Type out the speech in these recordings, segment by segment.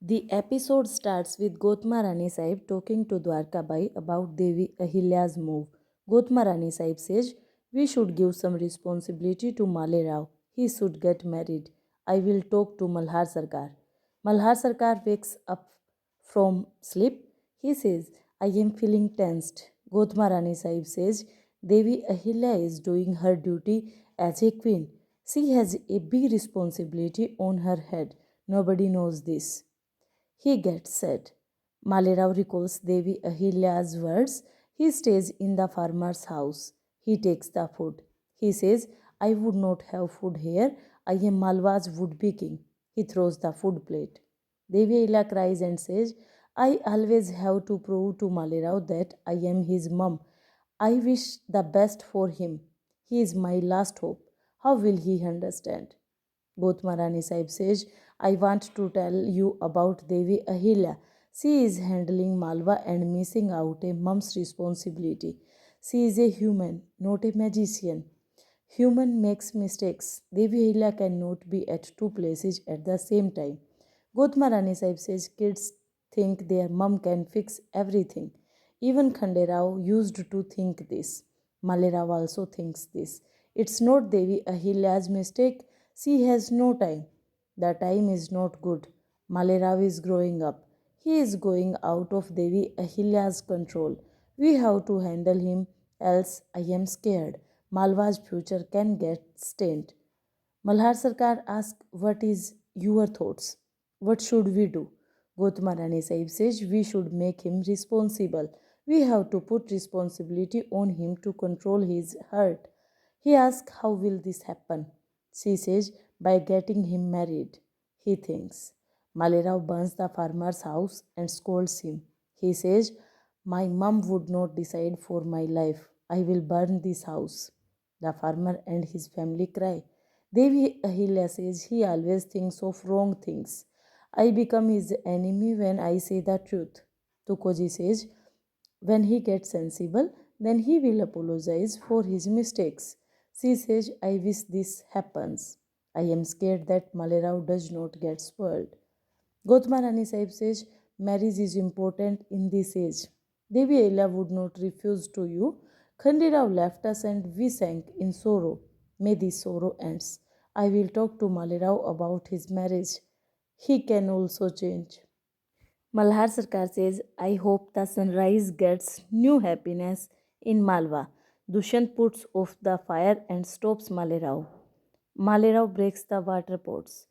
The episode starts with Gotma Rani Sahib talking to Dwarkabai about Devi Ahilya's move. Gotma Rani Sahib says, "We should give some responsibility to Male Rao. He should get married. I will talk to Malhar Sarkar." Malhar Sarkar wakes up from sleep. He says, "I am feeling tensed." Gotma Rani Sahib says, "Devi Ahilya is doing her duty as a queen. She has a big responsibility on her head. Nobody knows this." He gets sad. Malerao recalls Devi Ahilya's words. He stays in the farmer's house. He takes the food. He says, "I would not have food here. I am Malwa's would-be king." He throws the food plate. Devi Ahilya cries and says, "I always have to prove to Malerao that I am his mum. I wish the best for him. He is my last hope. How will he understand?" Gotmarani Sahib says, "I want to tell you about Devi Ahilya. She is handling Malwa and missing out a mum's responsibility. She is a human, not a magician. Human makes mistakes. Devi Ahilya cannot be at two places at the same time." Gotmarani Sahib says kids think their mum can fix everything. Even Khanderao used to think this. Malerao also thinks this. It's not Devi Ahilya's mistake. She has no time. The time is not good. Malerao is growing up. He is going out of Devi Ahilya's control. We have to handle him, else I am scared. Malwa's future can get stained. Malhar Sarkar asked, "What is your thoughts? What should we do?" Gotmarani Sahib says, "We should make him responsible. We have to put responsibility on him to control his heart." He asks, "How will this happen?" She says, "By getting him married." He thinks. Malerao burns the farmer's house and scolds him. He says, "My mum would not decide for my life. I will burn this house." The farmer and his family cry. Devi Ahilya says, "He always thinks of wrong things. I become his enemy when I say the truth." Tukoji says, "When he gets sensible, then he will apologize for his mistakes." She says, "I wish this happens. I am scared that Malerao does not get spoiled." Gotmarani Sahib says, "Marriage is important in this age. Devi Ahilya would not refuse to you. Khandirao left us and we sank in sorrow. May this sorrow ends. I will talk to Malerao about his marriage. He can also change." Malhar Sarkar says, "I hope the sunrise gets new happiness in Malwa." Dushyant puts off the fire and stops Malerao. Malerao breaks the water pots.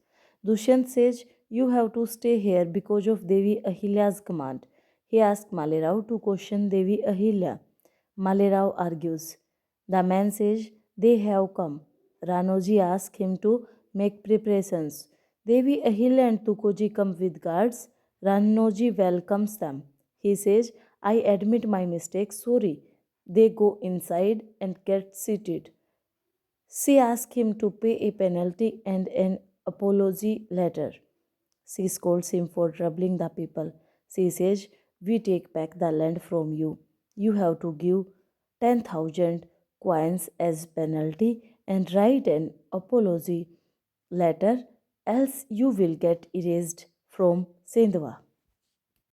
Dushyant says, "You have to stay here because of Devi Ahilya's command." He asks Malerao to question Devi Ahilya. Malerao argues. The man says, "They have come." Ranoji asks him to make preparations. Devi Ahilya and Tukoji come with guards. Ranoji welcomes them. He says, "I admit my mistake, sorry." They go inside and get seated. She asks him to pay a penalty and an apology later. She scolds him for troubling the people. She says, "We take back the land from you. You have to give 10,000 coins as penalty and write an apology letter, else you will get erased from Sindhwa."